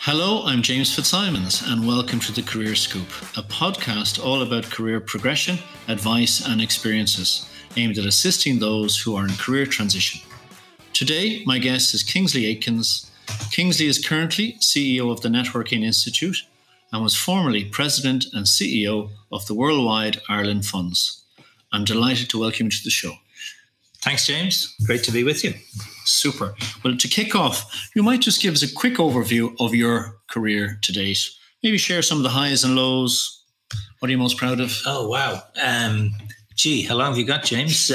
Hello, I'm James Fitzsimons and welcome to The Career Scoop, a podcast all about career progression, advice and experiences aimed at assisting those who are in career transition. Today, my guest is Kingsley Aikins. Kingsley is currently CEO of the Networking Institute and was formerly President and CEO of the Worldwide Ireland Funds. I'm delighted to welcome you to the show. Thanks, James. Great to be with you. Super. Well, to kick off, you might just give us a quick overview of your career to date. Maybe share some of the highs and lows. What are you most proud of? Oh, wow. How long have you got, James?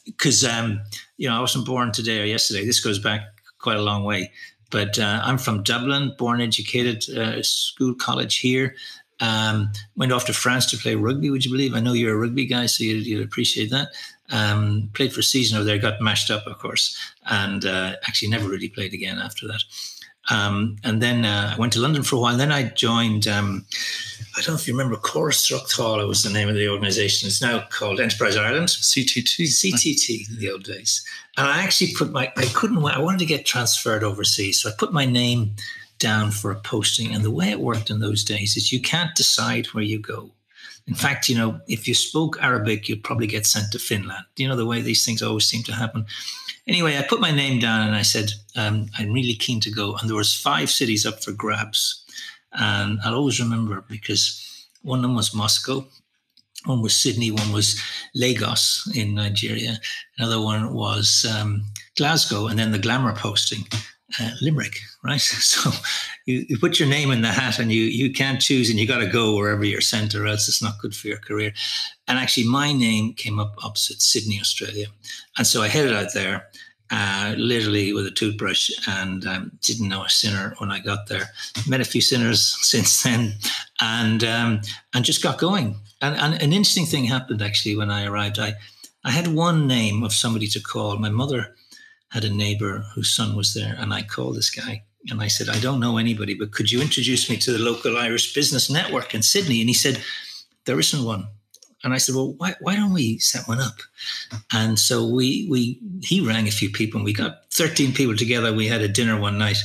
Because, I wasn't born today or yesterday. This goes back quite a long way. But I'm from Dublin, born, educated, school, college here. Went off to France to play rugby, would you believe? I know you're a rugby guy, so you'd appreciate that. Played for a season over there, got mashed up, of course, and actually never really played again after that. And then I went to London for a while. Then I joined, I don't know if you remember, Córas was the name of the organisation. It's now called Enterprise Ireland. CTT in the old days. And I actually I wanted to get transferred overseas. So I put my name down for a posting. And the way it worked in those days is you can't decide where you go. In fact, if you spoke Arabic, you'd probably get sent to Finland. The way these things always seem to happen. Anyway, I put my name down and I said, I'm really keen to go. And there was 5 cities up for grabs. And I'll always remember because one of them was Moscow, one was Sydney, one was Lagos in Nigeria. Another one was Glasgow, and then the glamour posting, Limerick, right? So you put your name in the hat and you can't choose, and you got to go wherever you're sent, or else it's not good for your career. And actually my name came up opposite Sydney, Australia. And so I headed out there, literally with a toothbrush, and didn't know a sinner when I got there. Met a few sinners since then, and just got going. And an interesting thing happened actually when I arrived. I had one name of somebody to call. My mother had a neighbour whose son was there, and I called this guy and I said, I don't know anybody, but could you introduce me to the local Irish business network in Sydney? And he said, there isn't one. And I said, well, why don't we set one up? And so he rang a few people and we got 13 people together. We had a dinner one night.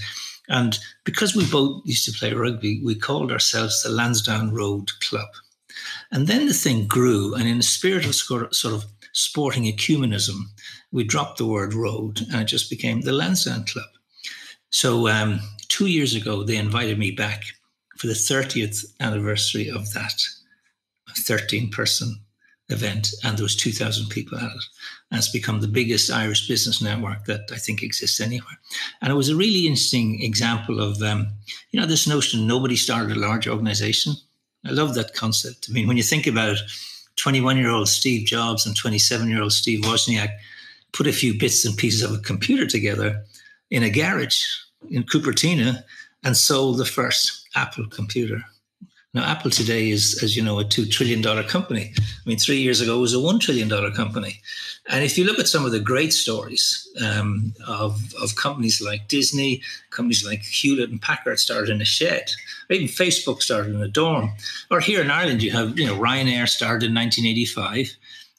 And because we both used to play rugby, we called ourselves the Lansdowne Road Club. And then the thing grew, and in the spirit of sort of sporting ecumenism, we dropped the word road and it just became the Lansdowne Club. So 2 years ago, they invited me back for the 30th anniversary of that 13-person event, and there was 2,000 people at it. And it's become the biggest Irish business network that I think exists anywhere. And it was a really interesting example of, this notion nobody started a large organization. I love that concept. I mean, when you think about it, 21-year-old Steve Jobs and 27-year-old Steve Wozniak put a few bits and pieces of a computer together in a garage in Cupertino and sold the first Apple computer. Now, Apple today is, as you know, a $2 trillion company. I mean, 3 years ago, it was a $1 trillion company. And if you look at some of the great stories of companies like Disney, companies like Hewlett and Packard started in a shed, or even Facebook started in a dorm. Or here in Ireland, you have, Ryanair started in 1985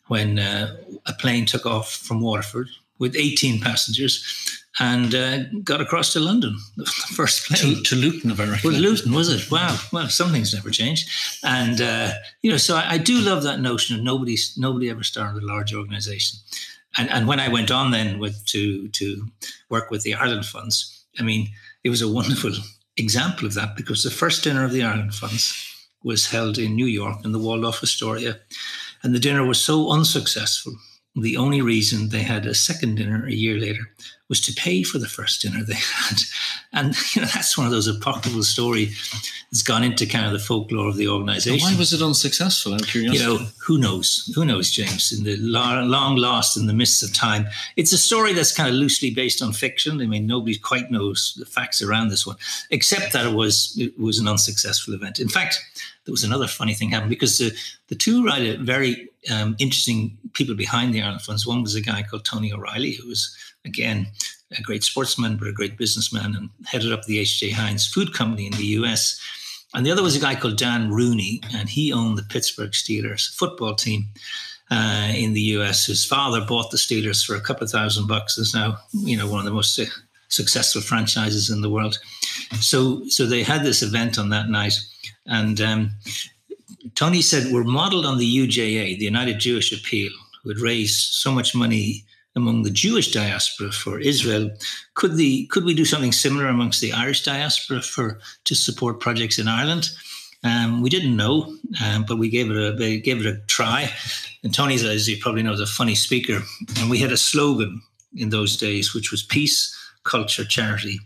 when a plane took off from Waterford with 18 passengers and got across to London, the first plane. To Luton, if I recollect. Well, Luton, was it? Wow. Well, some things never change. And, so I do love that notion of nobody ever started a large organization. And when I went on then to work with the Ireland Funds, I mean, it was a wonderful example of that, because the first dinner of the Ireland Funds was held in New York in the Waldorf Astoria. And the dinner was so unsuccessful, the only reason they had a second dinner a year later was to pay for the first dinner they had. And that's one of those apocryphal stories that's gone into kind of the folklore of the organization. Why was it unsuccessful? I'm curious. Who knows? Who knows, James? In the long lost in the mists of time. It's a story that's kind of loosely based on fiction. I mean, nobody quite knows the facts around this one, except that it was an unsuccessful event. In fact, there was another funny thing happened, because the two very interesting people behind the Ireland Funds. One was a guy called Tony O'Reilly, who was, again, a great sportsman, but a great businessman, and headed up the H.J. Heinz food company in the US. And the other was a guy called Dan Rooney, and he owned the Pittsburgh Steelers football team in the US. His father bought the Steelers for a couple of $1,000. Is now, one of the most successful franchises in the world. So they had this event on that night, and Tony said, we're modeled on the UJA, the United Jewish Appeal, who had raised so much money among the Jewish diaspora for Israel. Could we do something similar amongst the Irish diaspora to support projects in Ireland? We didn't know, but we gave it a try. And Tony's, as you probably know, is a funny speaker. And we had a slogan in those days, which was peace, culture, charity.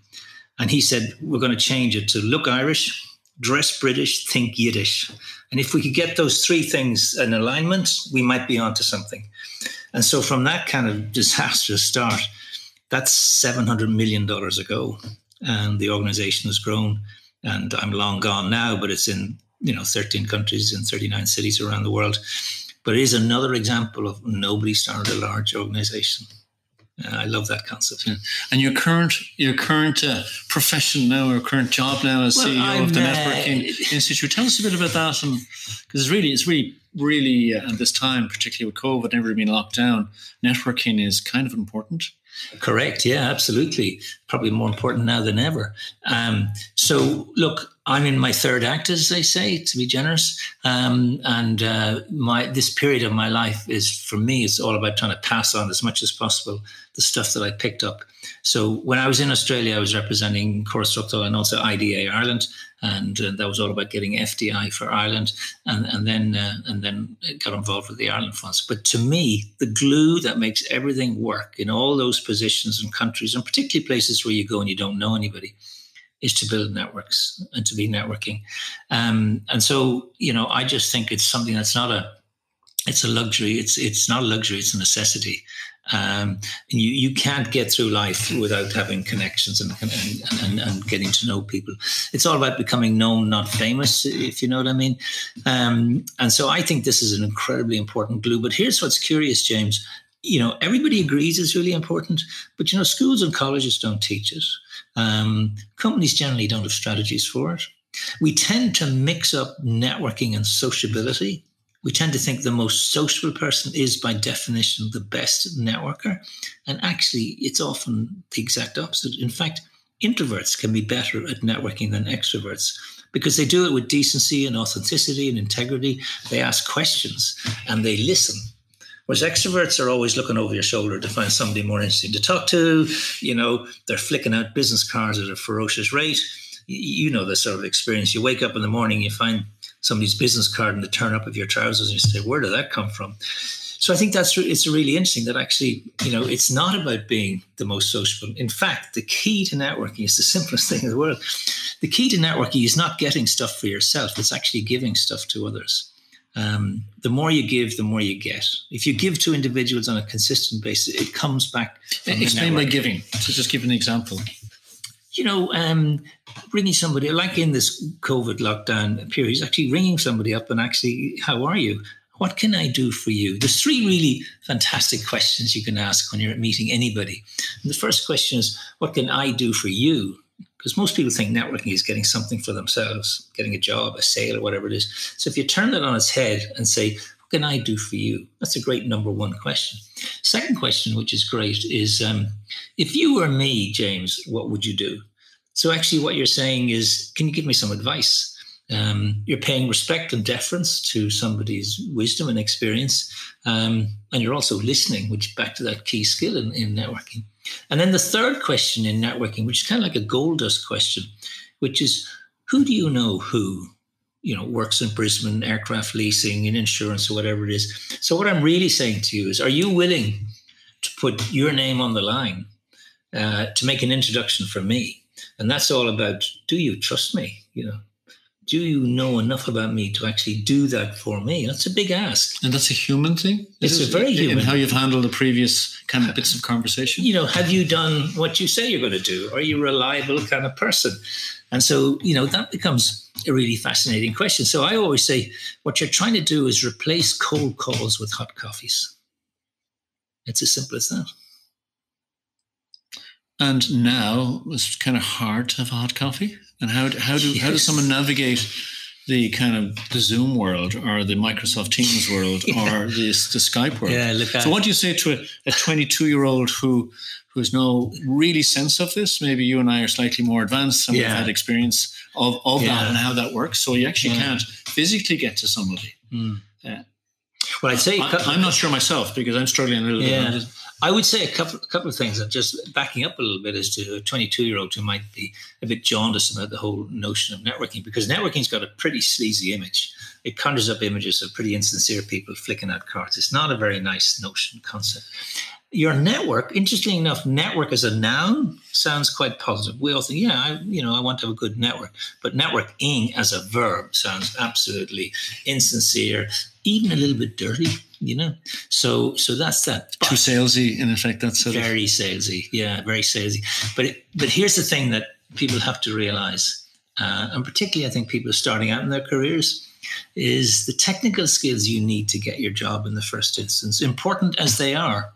And he said, we're going to change it to look Irish, dress British, think Yiddish. And if we could get those three things in alignment, we might be onto something. And so from that kind of disastrous start, that's $700 million ago. And the organization has grown. And I'm long gone now, but it's in 13 countries in 39 cities around the world. But it is another example of nobody started a large organization. I love that concept. Yeah. And your current profession now, or current job now as CEO of the Networking Institute, tell us a bit about that. And because it's really at this time, particularly with COVID, never been locked down, networking is kind of important. Correct. Yeah, absolutely. Probably more important now than ever. So look, I'm in my third act, as they say, to be generous. This period of my life is, for me, it's all about trying to pass on as much as possible the stuff that I picked up. So when I was in Australia, I was representing Corstructal and also IDA Ireland, and that was all about getting FDI for Ireland, and then got involved with the Ireland funds. But to me, the glue that makes everything work in all those positions and countries, and particularly places where you go and you don't know anybody, is to build networks and to be networking. And so, I just think it's something that's it's a luxury. It's not a luxury, it's a necessity. And you can't get through life without having connections and getting to know people. It's all about becoming known, not famous, if you know what I mean. And so I think this is an incredibly important glue. But here's what's curious, James. Everybody agrees it's really important, but schools and colleges don't teach it. Companies generally don't have strategies for it. We tend to mix up networking and sociability. We tend to think the most sociable person is, by definition, the best networker. And actually, it's often the exact opposite. In fact, introverts can be better at networking than extroverts because they do it with decency and authenticity and integrity. They ask questions and they listen. Whereas extroverts are always looking over your shoulder to find somebody more interesting to talk to. They're flicking out business cards at a ferocious rate. This sort of experience. You wake up in the morning, you find somebody's business card in the turn-up of your trousers, and you say, where did that come from? So I think it's really interesting that actually, it's not about being the most sociable. In fact, the key to networking is the simplest thing in the world. The key to networking is not getting stuff for yourself. It's actually giving stuff to others. The more you give, the more you get. If you give to individuals on a consistent basis, it comes back. Explain by giving. So just give an example. Ringing somebody, like in this COVID lockdown period, he's actually ringing somebody up and actually, how are you? What can I do for you? There's three really fantastic questions you can ask when you're meeting anybody. And the first question is, what can I do for you? Because most people think networking is getting something for themselves, getting a job, a sale, or whatever it is. So if you turn that on its head and say, what can I do for you? That's a great number one question. Second question, which is great, is if you were me, James, what would you do? So actually what you're saying is, can you give me some advice? You're paying respect and deference to somebody's wisdom and experience. And you're also listening, which back to that key skill in networking. And then the third question in networking, which is kind of like a gold dust question, which is, who do you know who, works in Brisbane, aircraft leasing, in insurance, or whatever it is? So what I'm really saying to you is, are you willing to put your name on the line to make an introduction for me? And that's all about, do you trust me? Do you know enough about me to actually do that for me? That's a big ask. And that's a human thing? It's a very human thing. How you've handled the previous kind of bits of conversation? Have you done what you say you're going to do? Are you a reliable kind of person? And so, that becomes a really fascinating question. So I always say, what you're trying to do is replace cold calls with hot coffees. It's as simple as that. And now it's kind of hard to have a hot coffee. And how does someone navigate the kind of the Zoom world or the Microsoft Teams world or the Skype world. Yeah, so what do you say to a 22-year-old who has no really sense of this? Maybe you and I are slightly more advanced and we've had experience of that and how that works. So you actually can't physically get to somebody. Well, I'd say I'm not sure myself because I'm struggling a little bit. I would say a couple of things. Just backing up a little bit as to a 22-year-old who might be a bit jaundiced about the whole notion of networking, because networking's got a pretty sleazy image. It conjures up images of pretty insincere people flicking out cards. It's not a very nice notion, concept. Your network, interestingly enough, network as a noun sounds quite positive. We all think, I want to have a good network. But networking as a verb sounds absolutely insincere, even a little bit dirty, So that's that. Too salesy, in effect. That's very salesy. Yeah, very salesy. But here's the thing that people have to realize, and particularly I think people starting out in their careers, is the technical skills you need to get your job in the first instance, important as they are,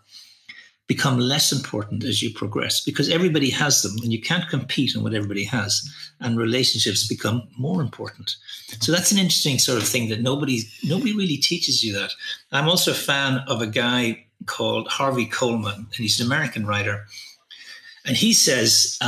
become less important as you progress, because everybody has them and you can't compete on what everybody has, and relationships become more important. So that's an interesting sort of thing that nobody really teaches you that. I'm also a fan of a guy called Harvey Coleman, and he's an American writer. And he says,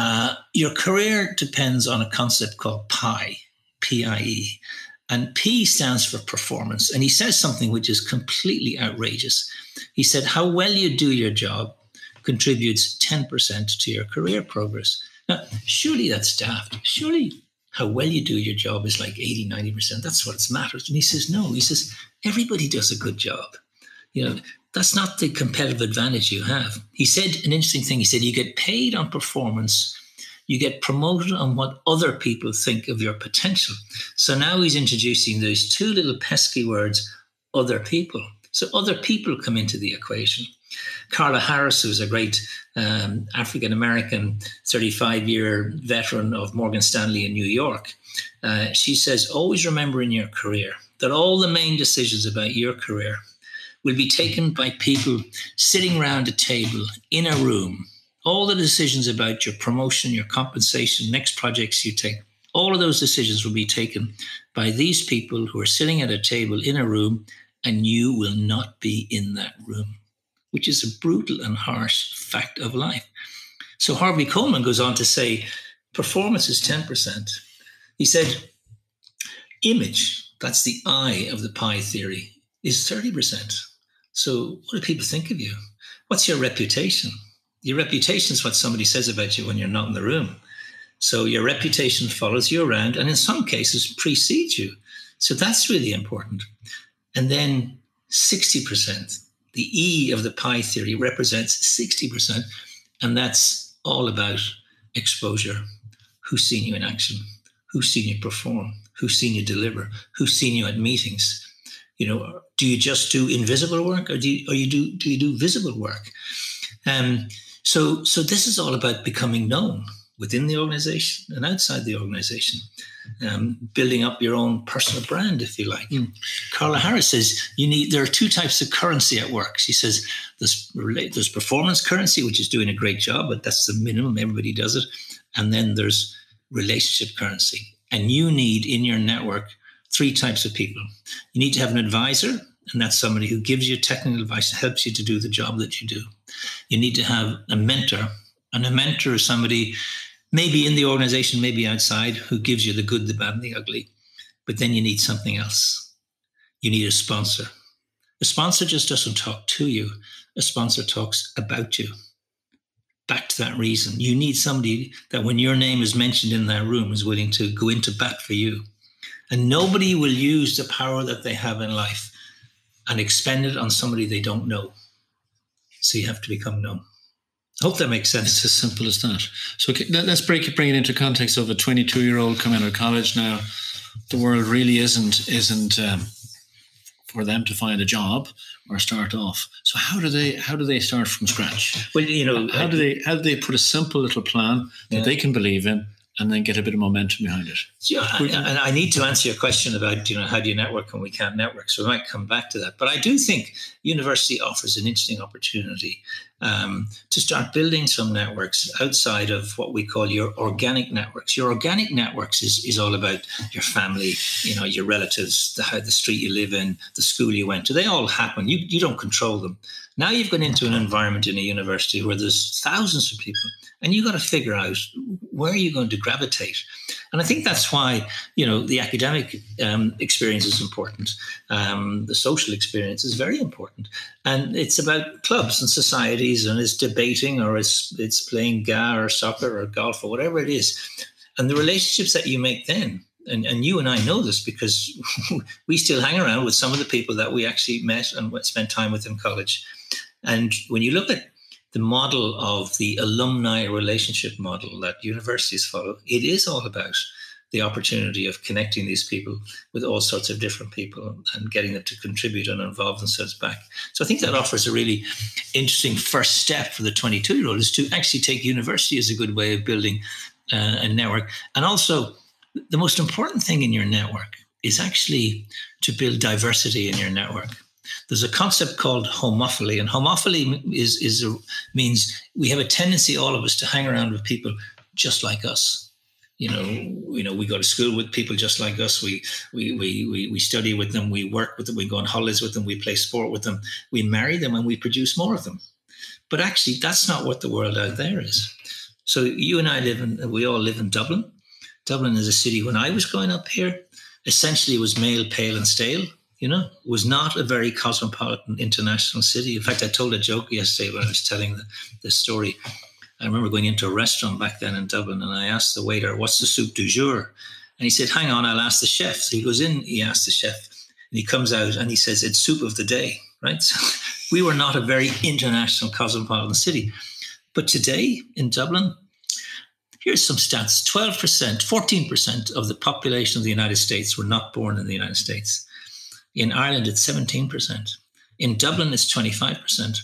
your career depends on a concept called PIE, P-I-E. And P stands for performance. And he says something which is completely outrageous. He said, how well you do your job contributes 10% to your career progress. Now, surely that's daft. Surely how well you do your job is like 80, 90%. That's what matters. And he says, no. He says, everybody does a good job. That's not the competitive advantage you have. He said an interesting thing. He said, you get paid on performance. You get promoted on what other people think of your potential. So now he's introducing those two little pesky words, other people. So other people come into the equation. Carla Harris, who's a great African-American 35-year veteran of Morgan Stanley in New York, she says, always remember in your career that all the main decisions about your career will be taken by people sitting around a table in a room. All the decisions about your promotion, your compensation, next projects you take, all of those decisions will be taken by these people who are sitting at a table in a room, and you will not be in that room, which is a brutal and harsh fact of life. So Harvey Coleman goes on to say, performance is 10%. He said, image, that's the I of the PIE theory, is 30%. So what do people think of you? What's your reputation? Your reputation is what somebody says about you when you're not in the room. So your reputation follows you around and in some cases precedes you. So that's really important. And then 60%, the E of the PIE theory represents 60%. And that's all about exposure. Who's seen you in action? Who's seen you perform? Who's seen you deliver? Who's seen you at meetings? Do you just do invisible work or do you do visible work? So this is all about becoming known within the organization and outside the organization, building up your own personal brand, if you like. Carla Harris says there are two types of currency at work. She says there's performance currency, which is doing a great job, but that's the minimum. Everybody does it. And then there's relationship currency. And you need in your network three types of people. You need to have an advisor, and that's somebody who gives you technical advice and helps you to do the job that you do. You need to have a mentor, and a mentor is somebody maybe in the organization, maybe outside, who gives you the good, the bad, and the ugly. But then you need something else. You need a sponsor. A sponsor just doesn't talk to you. A sponsor talks about you. Back to that reason. You need somebody that when your name is mentioned in that room is willing to go into bat for you. And nobody will use the power that they have in life and expend it on somebody they don't know. So you have to become known. I hope that makes sense. It's as simple as that. So let's bring it into context of a 22-year-old coming out of college now. The world really isn't for them to find a job or start off. So how do they start from scratch? Well, how do they put a simple little plan that they can believe in and then get a bit of momentum behind it. Yeah, and I need to answer your question about, how do you network when we can't network? So I might come back to that. But I do think university offers an interesting opportunity to start building some networks outside of what we call your organic networks. Your organic networks is all about your family, your relatives, the street you live in, the school you went to. They all happen. You don't control them. Now you've gone into an environment in a university where there's thousands of people, and you've got to figure out where you're going to gravitate. And I think that's why, the academic experience is important. The social experience is very important. And it's about clubs and societies, and it's debating, or it's playing GA or soccer or golf or whatever it is. And the relationships that you make then, and you and I know this because we still hang around with some of the people that we actually met and spent time with in college. And when you look at the model of the alumni relationship model that universities follow, it is all about the opportunity of connecting these people with all sorts of different people and getting them to contribute and involve themselves back. So I think that offers a really interesting first step for the 22-year-old, is to actually take university as a good way of building a network. And also, the most important thing in your network is actually to build diversity in your network. There's a concept called homophily, and homophily means we have a tendency, all of us, to hang around with people just like us. We go to school with people just like us. We study with them. We work with them. We go on holidays with them. We play sport with them. We marry them, and we produce more of them. But actually, that's not what the world out there is. So you and I we all live in Dublin. Dublin is a city, when I was growing up here, essentially was male, pale, and stale. Was not a very cosmopolitan international city. In fact, I told a joke yesterday when I was telling the story. I remember going into a restaurant back then in Dublin, and I asked the waiter, "What's the soup du jour?" And he said, "Hang on, I'll ask the chef." So he goes in, he asks the chef, and he comes out and he says, "It's soup of the day," right? So we were not a very international cosmopolitan city. But today in Dublin, here's some stats. 12%, 14% of the population of the United States were not born in the United States. In Ireland, it's 17%. In Dublin, it's 25%.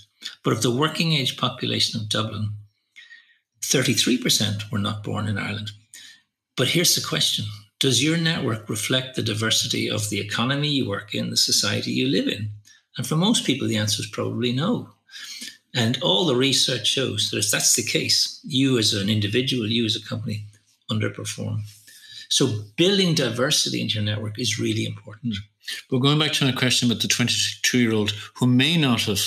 But of the working age population of Dublin, 33% were not born in Ireland. But here's the question. Does your network reflect the diversity of the economy you work in, the society you live in? And for most people, the answer is probably no. And all the research shows that if that's the case, you as an individual, you as a company, underperform. So building diversity into your network is really important. But going back to my question about the 22-year-old who may not have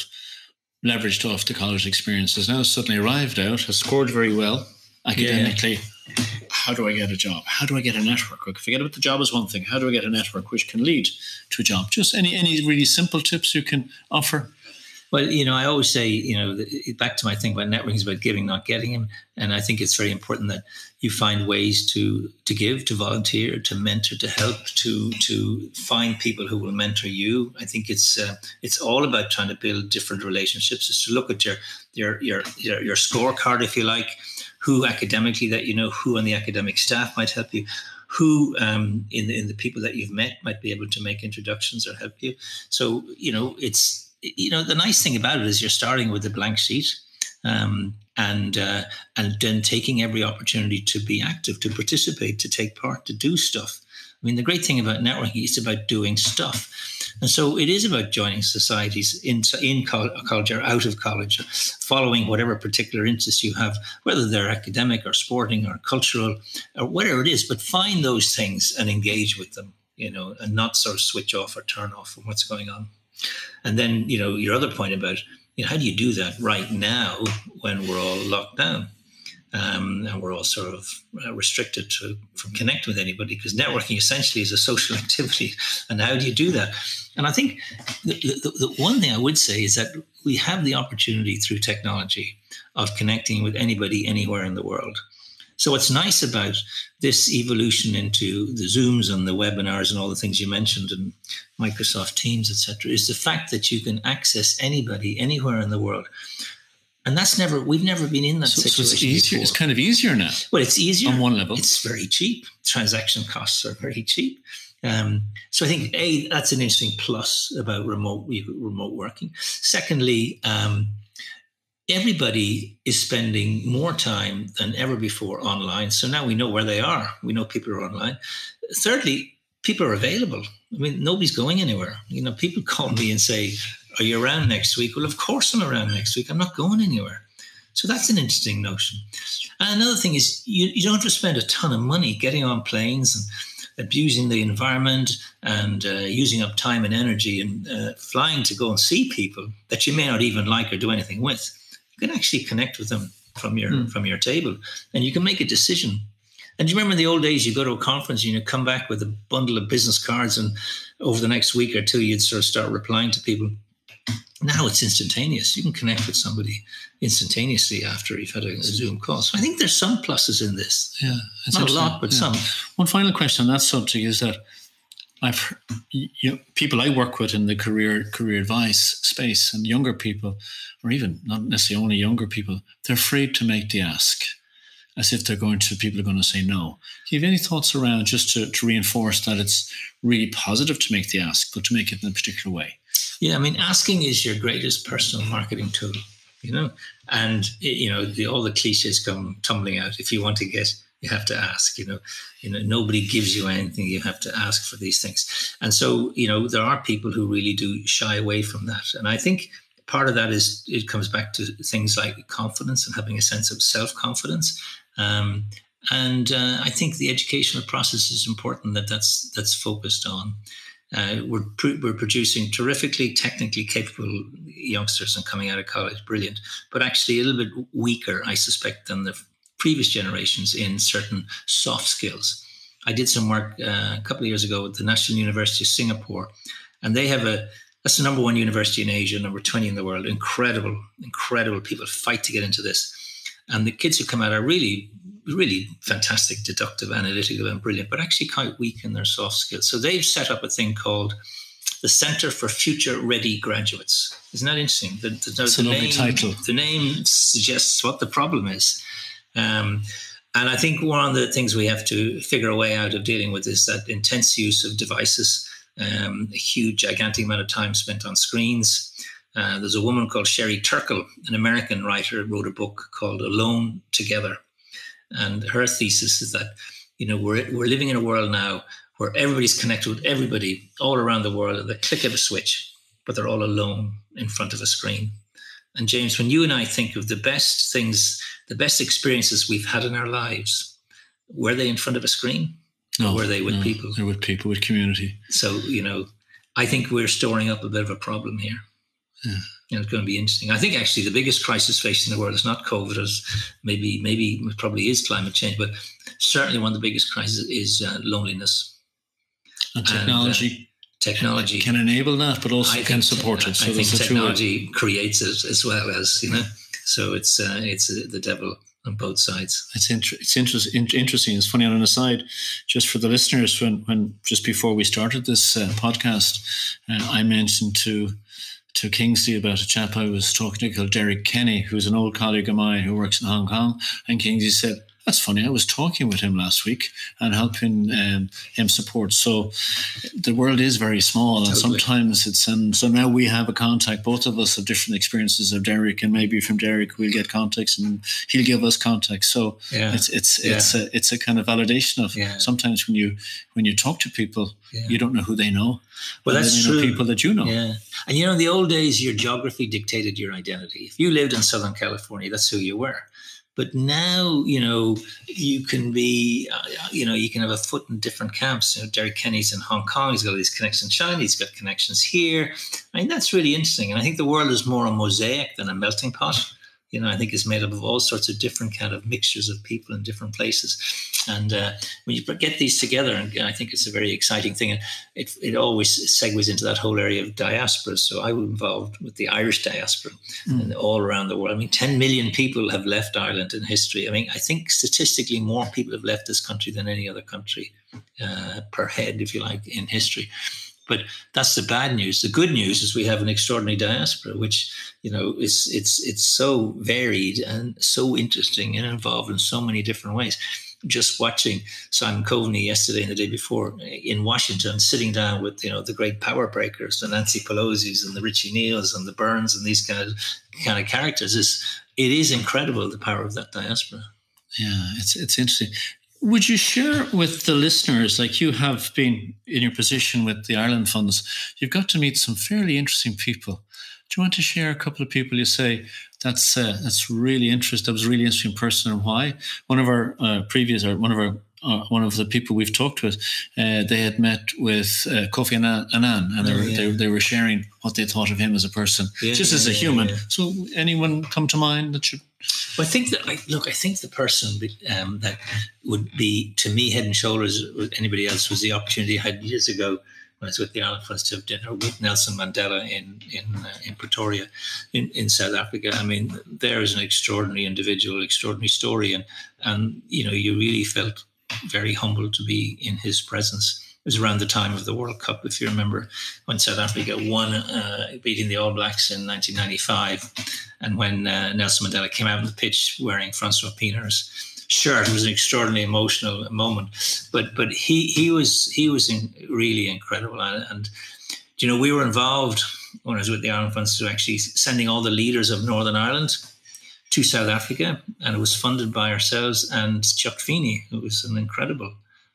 leveraged off the college experience, has now suddenly arrived out, has scored very well academically. Yeah. How do I get a job? How do I get a network? Okay, forget about the job is one thing. How do I get a network which can lead to a job? Just any really simple tips you can offer? Well, I always say, back to my thing about networking is about giving, not getting. And I think it's very important that you find ways to give, to volunteer, to mentor, to help, to find people who will mentor you. I think it's all about trying to build different relationships. It's to look at your scorecard, if you like, who academically that who on the academic staff might help you, who in the people that you've met might be able to make introductions or help you. So, it's, the nice thing about it is you're starting with a blank sheet and then taking every opportunity to be active, to participate, to take part, to do stuff. I mean, the great thing about networking is about doing stuff. And so it is about joining societies in college or out of college, following whatever particular interest you have, whether they're academic or sporting or cultural or whatever it is, but find those things and engage with them, and not sort of switch off or turn off from what's going on. And then, your other point about, how do you do that right now when we're all locked down and we're all sort of restricted from connecting with anybody, because networking essentially is a social activity. And how do you do that? And I think the one thing I would say is that we have the opportunity through technology of connecting with anybody anywhere in the world. So what's nice about this evolution into the Zooms and the webinars and all the things you mentioned and Microsoft Teams, etc., is the fact that you can access anybody anywhere in the world. And we've never been in that situation. So it's easier. Before. It's kind of easier now. Well, it's easier. On one level. It's very cheap. Transaction costs are very cheap. So I think, that's an interesting plus about remote working. Secondly, everybody is spending more time than ever before online. So now we know where they are. We know people are online. Thirdly, people are available. I mean, nobody's going anywhere. People call me and say, are you around next week? Well, of course I'm around next week. I'm not going anywhere. So that's an interesting notion. And another thing is you don't have to spend a ton of money getting on planes and abusing the environment and using up time and energy and flying to go and see people that you may not even like or do anything with. You can actually connect with them from your table, and you can make a decision. And do you remember in the old days, you go to a conference and you come back with a bundle of business cards, and over the next week or two, you'd sort of start replying to people. Now it's instantaneous. You can connect with somebody instantaneously after you've had a Zoom call. So I think there's some pluses in this. Yeah, not a lot, but some. One final question on that subject is that people I work with in the career advice space, and younger people, or even not necessarily only younger people, they're afraid to make the ask, as if people are going to say no. Do you have any thoughts around, just to reinforce that it's really positive to make the ask, but to make it in a particular way? Yeah, I mean, asking is your greatest personal marketing tool, and all the cliches come tumbling out. If you want to get, you have to ask. Nobody gives you anything. You have to ask for these things. And so, there are people who really do shy away from that. And I think part of that is it comes back to things like confidence and having a sense of self-confidence. And I think the educational process is important that's focused on. We're producing terrifically technically capable youngsters and coming out of college, brilliant, but actually a little bit weaker, I suspect, than the previous generations in certain soft skills. I did some work a couple of years ago at the National University of Singapore, and they have that's the number 1 university in Asia, number 20 in the world. Incredible people fight to get into this. And the kids who come out are really, really fantastic, deductive, analytical, and brilliant, but actually quite weak in their soft skills. So they've set up a thing called the Center for Future Ready Graduates. Isn't that interesting? That's a lovely title. The name suggests what the problem is. And I think one of the things we have to figure a way out of dealing with is that intense use of devices, a huge, gigantic amount of time spent on screens. There's a woman called Sherry Turkle, an American writer, wrote a book called Alone Together. And her thesis is that, we're living in a world now where everybody's connected with everybody all around the world at the click of a switch, but they're all alone in front of a screen. And James, when you and I think of the best things, the best experiences we've had in our lives, were they in front of a screen? No, or were they with people? They're with people, with community. So, I think we're storing up a bit of a problem here. Yeah. It's going to be interesting. I think actually the biggest crisis facing the world is not COVID, as maybe it probably is climate change, but certainly one of the biggest crises is loneliness. And technology. Technology can enable that, but also can support it. So I think technology creates it as well as, so it's the devil on both sides. It's interesting. It's funny on an aside, just for the listeners, when just before we started this podcast, I mentioned to Kingsley about a chap I was talking to called Derek Kenny, who's an old colleague of mine who works in Hong Kong. And Kingsley said, "That's funny, I was talking with him last week and helping him support." So the world is very small, and sometimes it's, and so now we have a contact, both of us have different experiences of Derek, and maybe from Derek we'll get context and he'll give us context. So it's a kind of validation of sometimes when you talk to people, you don't know who they know. Well, that's true. People that you know. Yeah. And in the old days, your geography dictated your identity. If you lived in Southern California, that's who you were. But now, you can be, you can have a foot in different camps. Derek Kenny's in Hong Kong. He's got these connections in China. He's got connections here. I mean, that's really interesting. And I think the world is more a mosaic than a melting pot. I think it's made up of all sorts of different kind of mixtures of people in different places. And when you get these together, and I think it's a very exciting thing. And it always segues into that whole area of diaspora. So I was involved with the Irish diaspora and all around the world. I mean, 10 million people have left Ireland in history. I mean, I think statistically more people have left this country than any other country per head, if you like, in history. But that's the bad news. The good news is we have an extraordinary diaspora, which, it's so varied and so interesting and involved in so many different ways. just watching Simon Coveney yesterday and the day before in Washington, sitting down with, the great power breakers, the Nancy Pelosi's and the Richie Neals and the Burns and these kind of characters. It is incredible, the power of that diaspora. Yeah, it's interesting. Would you share with the listeners, like you have been in your position with the Ireland Funds, you've got to meet some fairly interesting people. Do you want to share a couple of people you say that's really interesting? That was a really interesting person, and why? One of our one of the people we've talked with, they had met with Kofi Annan, and they were sharing what they thought of him as a person, as a human. Yeah. So, anyone come to mind that should? Well, I think the person that would be, to me, head and shoulders with anybody else was the opportunity I had years ago when I was with the Ireland Funds to have dinner with Nelson Mandela in Pretoria, in South Africa. I mean, there is an extraordinary individual, extraordinary story, and you really felt very humbled to be in his presence. It was around the time of the World Cup, if you remember, when South Africa won, beating the All Blacks in 1995. And when Nelson Mandela came out on the pitch wearing Francois Pienaar's shirt, it was an extraordinarily emotional moment. But he was really incredible. And we were involved when I was with the Ireland Funds to actually sending all the leaders of Northern Ireland to South Africa, and it was funded by ourselves and Chuck Feeney, who was an incredible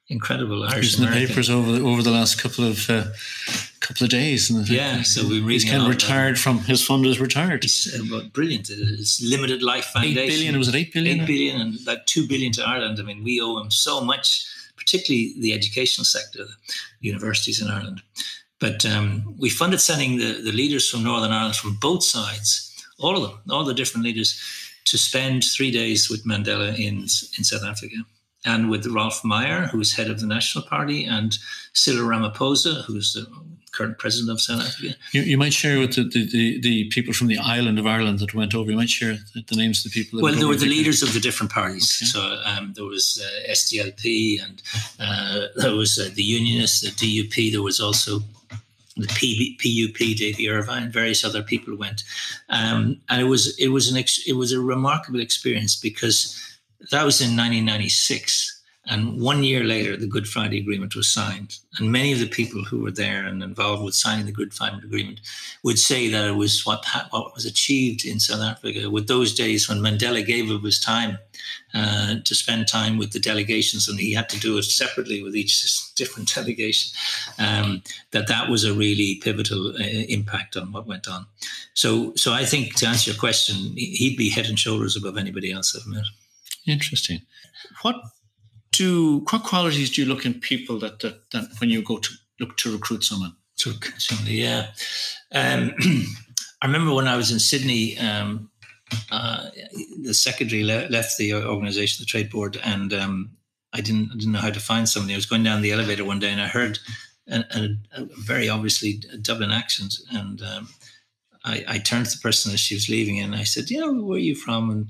Irish American. In the papers over the last couple of days. So we really he's kind of retired from his fund is retired. It's brilliant. It's Limited Life Foundation. 8 billion. Was it 8 billion? 8 billion, and like 2 billion to Ireland. I mean, we owe him so much, particularly the educational sector, the universities in Ireland. But we funded sending the leaders from Northern Ireland, from both sides, all of them, all the different leaders, to spend 3 days with Mandela in South Africa, and with Ralph Meyer, who's head of the National Party, and Cyril Ramaphosa, who's the current president of South Africa. You might share with the people from the island of Ireland that went over. You might share the names of the people. There were the leaders of the different parties. Okay. So there was SDLP, and there was the Unionists, the DUP. There was also the PUP, Davy Irvine, various other people went, and it was a remarkable experience, because that was in 1996, and 1 year later the Good Friday Agreement was signed, and many of the people who were there and involved with signing the Good Friday Agreement would say that it was what was achieved in South Africa with those days when Mandela gave up his time to spend time with the delegations, and he had to do it separately with each different delegation, that was a really pivotal impact on what went on. So I think, to answer your question, he'd be head and shoulders above anybody else I've met. Interesting. What qualities do you look in people that when you go to look to recruit someone? Yeah. I remember when I was in Sydney, the secretary left the organisation, the trade board, and I didn't know how to find somebody. I was going down the elevator one day and I heard a very obviously Dublin accent, and I turned to the person as she was leaving and I said, where are you from? And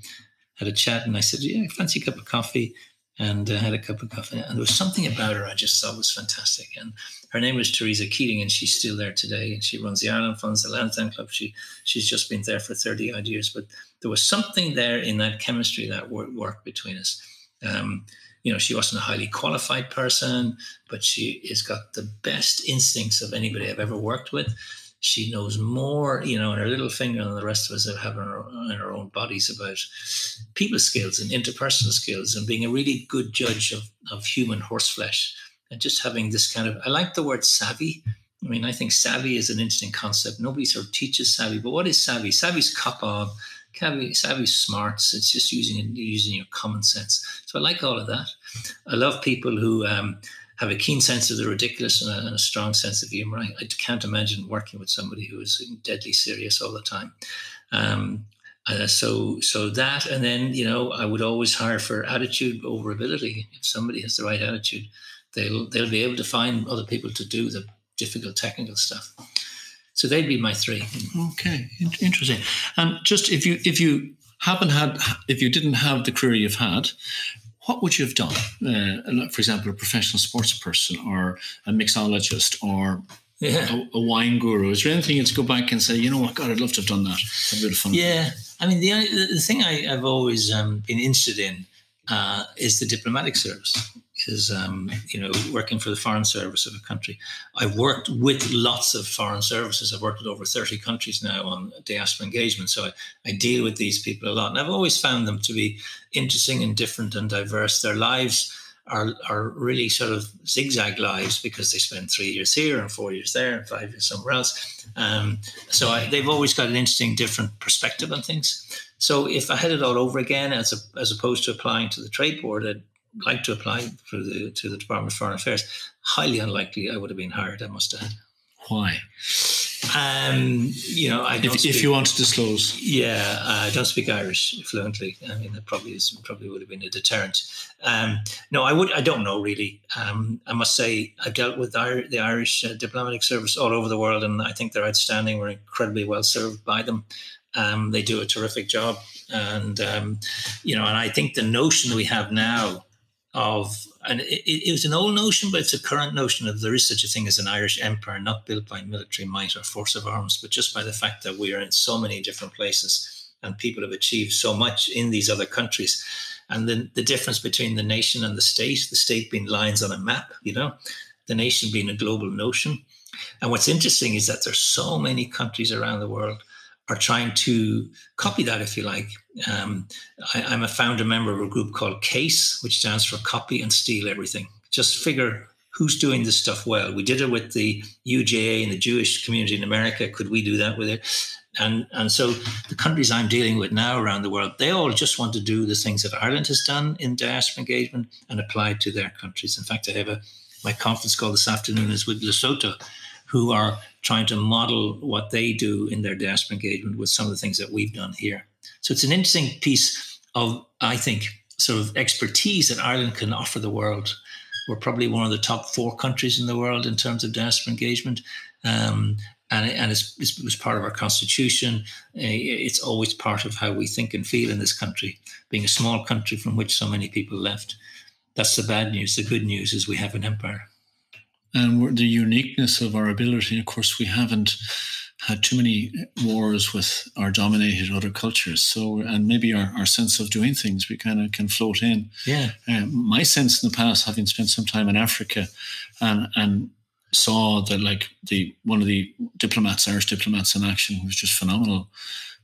had a chat, and I said, fancy a cup of coffee, and had a cup of coffee. And there was something about her I just thought was fantastic. And her name was Teresa Keating, and she's still there today. And she runs the Ireland Funds, the Lansdowne Club. She's just been there for 30 odd years. But there was something there in that chemistry that worked between us. She wasn't a highly qualified person, but she has got the best instincts of anybody I've ever worked with. She knows more, in her little finger than the rest of us have in our own bodies about people skills and interpersonal skills, and being a really good judge of human horseflesh, and just having this kind of, I like the word savvy. I mean, I think savvy is an interesting concept. Nobody sort of teaches savvy, but what is savvy? Savvy's cop on. Savvy's smarts. It's just using your common sense. So I like all of that. I love people who have a keen sense of the ridiculous and a strong sense of humor. I can't imagine working with somebody who is deadly serious all the time. So that, and then, I would always hire for attitude over ability. If somebody has the right attitude, they'll be able to find other people to do the difficult technical stuff. So they'd be my three. Okay, interesting. And just if you didn't have the career you've had, what would you have done? For example, a professional sports person, or a mixologist, or a wine guru. Is there anything you'd go back and say, you know what, God, I'd love to have done that. That'd be fun. Yeah. I mean, the thing I've always been interested in, is the diplomatic service, is, working for the foreign service of a country. I've worked with lots of foreign services. I've worked with over 30 countries now on diaspora engagement. So I deal with these people a lot. And I've always found them to be interesting and different and diverse. Their lives are really sort of zigzag lives because they spend 3 years here and 4 years there and 5 years somewhere else. They've always got an interesting, different perspective on things. So if I had it all over again, as opposed to applying to the trade board, I'd like to apply to the Department of Foreign Affairs. Highly unlikely I would have been hired, I must add. Why? I don't if you want to disclose. Yeah, I don't speak Irish fluently. I mean, that probably would have been a deterrent. No, I don't know really. I must say I've dealt with the Irish diplomatic service all over the world, and I think they're outstanding. We're incredibly well served by them. They do a terrific job, and and I think the notion we have now and it was an old notion, but it's a current notion of there is such a thing as an Irish empire, not built by military might or force of arms, but just by the fact that we are in so many different places and people have achieved so much in these other countries. And then the difference between the nation and the state being lines on a map, the nation being a global notion. And what's interesting is that there's so many countries around the world are trying to copy that, if you like. I'm a founder member of a group called CASE, which stands for Copy and Steal Everything. Just figure who's doing this stuff well. We did it with the UJA and the Jewish community in America. Could we do that with it? And so the countries I'm dealing with now around the world, they all just want to do the things that Ireland has done in diaspora engagement and apply it to their countries. In fact, I have my conference call this afternoon is with Lesotho, who are trying to model what they do in their diaspora engagement with some of the things that we've done here. So it's an interesting piece of, I think, sort of expertise that Ireland can offer the world. We're probably one of the top 4 countries in the world in terms of diaspora engagement. And it was part of our constitution. It's always part of how we think and feel in this country, being a small country from which so many people left. That's the bad news. The good news is we have an empire. And the uniqueness of our ability, of course, we haven't had too many wars with our dominated other cultures. So, and maybe our sense of doing things, we kind of can float in. Yeah. My sense in the past, having spent some time in Africa and saw that one of the Irish diplomats in action, who was just phenomenal,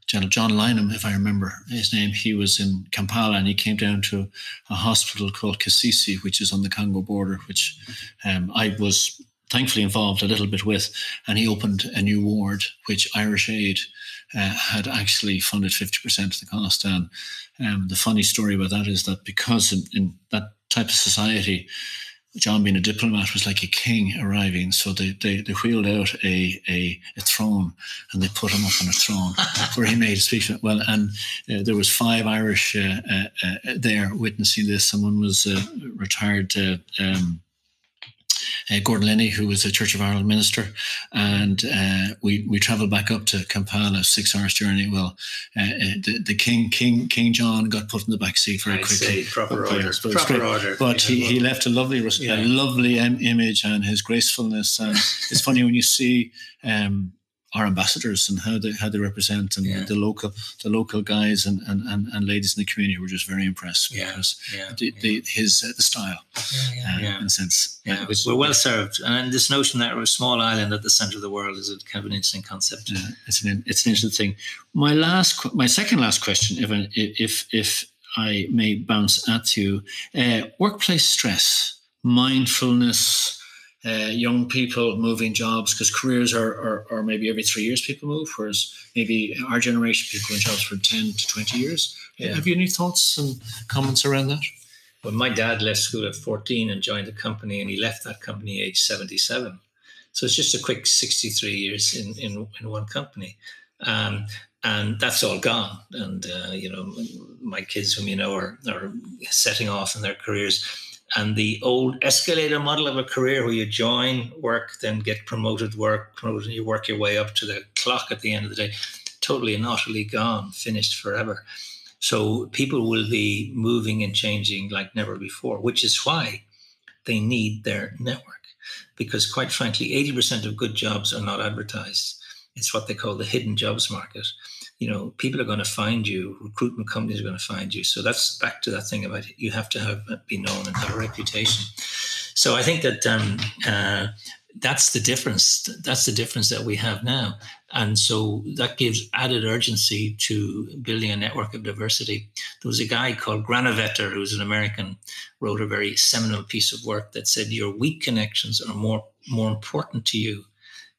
John Lynham, if I remember his name, he was in Kampala and he came down to a hospital called Kasisi, which is on the Congo border, which I was thankfully involved a little bit with. And he opened a new ward, which Irish Aid had actually funded 50% of the cost. And the funny story about that is that because in that type of society, John, being a diplomat, was like a king arriving. So they wheeled out a throne and they put him up on a throne where he made a speech. Well, and there was 5 Irish there witnessing this. Someone was retired Gordon Linney, who was a Church of Ireland minister, and we travelled back up to Kampala, 6 hours journey. Well, the King John got put in the back seat very quickly. Proper order. But he left a lovely image, and his gracefulness. And it's funny when you see our ambassadors and how they represent, and the local guys and ladies in the community were just very impressed because the style and sense. Yeah, we're well served, and this notion that we're a small island at the centre of the world is a kind of an interesting concept. Yeah, it's an interesting thing. My second last question, if I may bounce at you, workplace stress, mindfulness. Young people moving jobs, because careers are maybe every 3 years people move, whereas maybe our generation people in jobs for 10 to 20 years. Yeah. Have you any thoughts and comments around that? Well, my dad left school at 14 and joined a company, and he left that company age 77. So it's just a quick 63 years in one company. And that's all gone. And, my kids, whom you know, are setting off in their careers. And the old escalator model of a career where you join, work, then get promoted, and you work your way up to the clock at the end of the day, totally and utterly gone, finished forever. So people will be moving and changing like never before, which is why they need their network. Because quite frankly, 80% of good jobs are not advertised. It's what they call the hidden jobs market. people are going to find you. Recruitment companies are going to find you. So that's back to that thing about you have to be known and have a reputation. So I think that that's the difference. That's the difference that we have now. And so that gives added urgency to building a network of diversity. There was a guy called Granovetter, who's an American, wrote a very seminal piece of work that said your weak connections are more important to you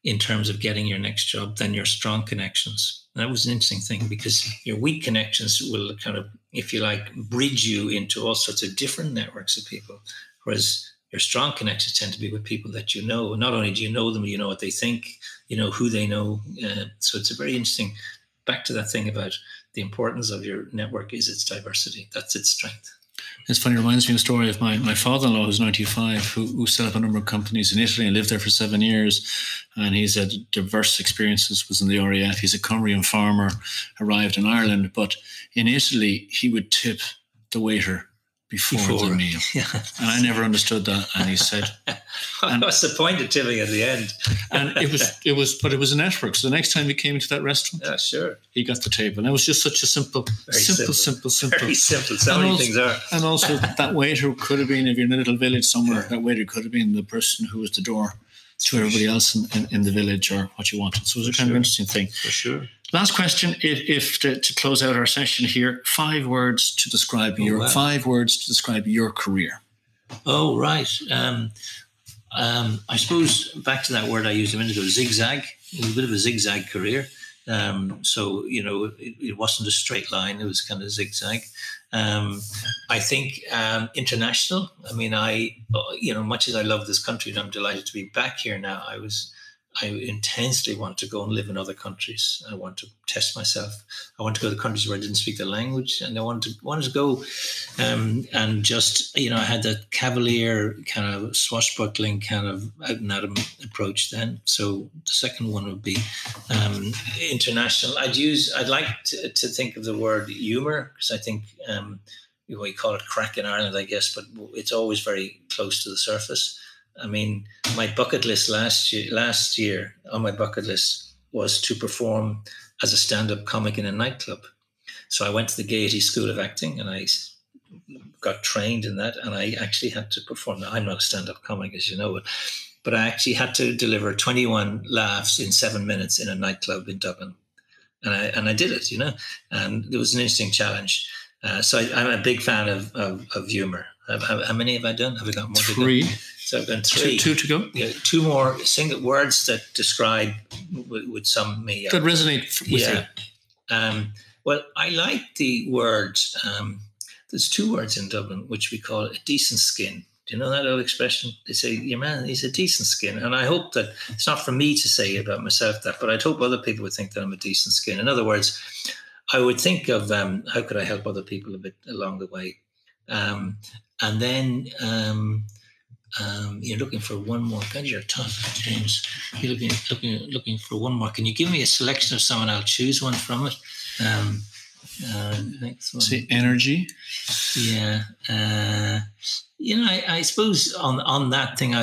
in terms of getting your next job than your strong connections. And that was an interesting thing, because your weak connections will kind of, if you like, bridge you into all sorts of different networks of people, whereas your strong connections tend to be with people that you know. Not only do you know them, you know what they think, you know who they know. So it's a very interesting, back to that thing about the importance of your network is its diversity. That's its strength. It's funny, it reminds me of a story of my father-in-law, who's 95, who set up a number of companies in Italy and lived there for 7 years. And he's had diverse experiences, was in the RAF. He's a Cumbrian farmer, arrived in Ireland. But in Italy, he would tip the waiter before the meal. Yeah. And I never understood that. And he said, what's the point of tipping at the end? And it was a network. So the next time he came into that restaurant, yeah, sure, he got the table. And it was just such a simple. Very simple. Very simple. So many things are. And also that waiter could have been, if you're in a little village somewhere, that waiter could have been the person who was the door to everybody else in the village, or what you wanted. So it was a kind of interesting thing. For sure. Last question, if to close out our session here, 5 words to describe 5 words to describe your career. Oh, right. I suppose back to that word I used a minute ago, zigzag. It was a bit of a zigzag career. So, it wasn't a straight line. It was kind of zigzag. I think international. I mean, much as I love this country and I'm delighted to be back here now, I intensely want to go and live in other countries. I want to test myself. I want to go to countries where I didn't speak the language, and I wanted to go and just, I had that cavalier kind of swashbuckling kind of out and at 'em approach then. So the second one would be international. I'd like to think of the word humor, because I think we call it crack in Ireland, I guess, but it's always very close to the surface. I mean, my bucket list last year on my bucket list was to perform as a stand-up comic in a nightclub. So I went to the Gaiety School of Acting and I got trained in that, and I actually had to perform. Now, I'm not a stand-up comic, as you know, but I actually had to deliver 21 laughs in 7 minutes in a nightclub in Dublin. And I did it, and it was an interesting challenge. So I'm a big fan of humor. How many have I done? Have I got more 3. to go? So I've done 3. 2 to go? Yeah, 2 more single words that describe would sum me up. That resonate with you. Well, I like the word, there's 2 words in Dublin which we call a decent skin. Do you know that old expression? They say, your man, he's a decent skin. And I hope that it's not for me to say about myself that, but I'd hope other people would think that I'm a decent skin. In other words, I would think of how could I help other people a bit along the way. And then you're looking for one more. God, you're tough, James. You're looking for one more. Can you give me a selection of someone? I'll choose one from it. Next one. Say energy. Yeah. I suppose on that thing,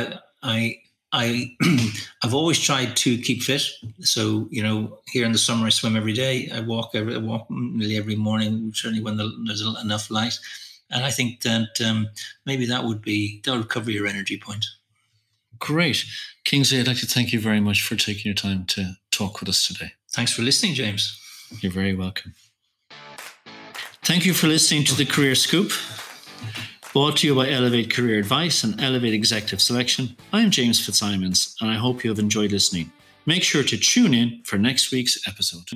I've always tried to keep fit. So, here in the summer, I swim every day. I walk nearly every morning, certainly when there's enough light. And I think that maybe that would cover your energy point. Great. Kingsley, I'd like to thank you very much for taking your time to talk with us today. Thanks for listening, James. You're very welcome. Thank you for listening to The Career Scoop, brought to you by Elevate Career Advice and Elevate Executive Selection. I'm James Fitzsimons, and I hope you have enjoyed listening. Make sure to tune in for next week's episode.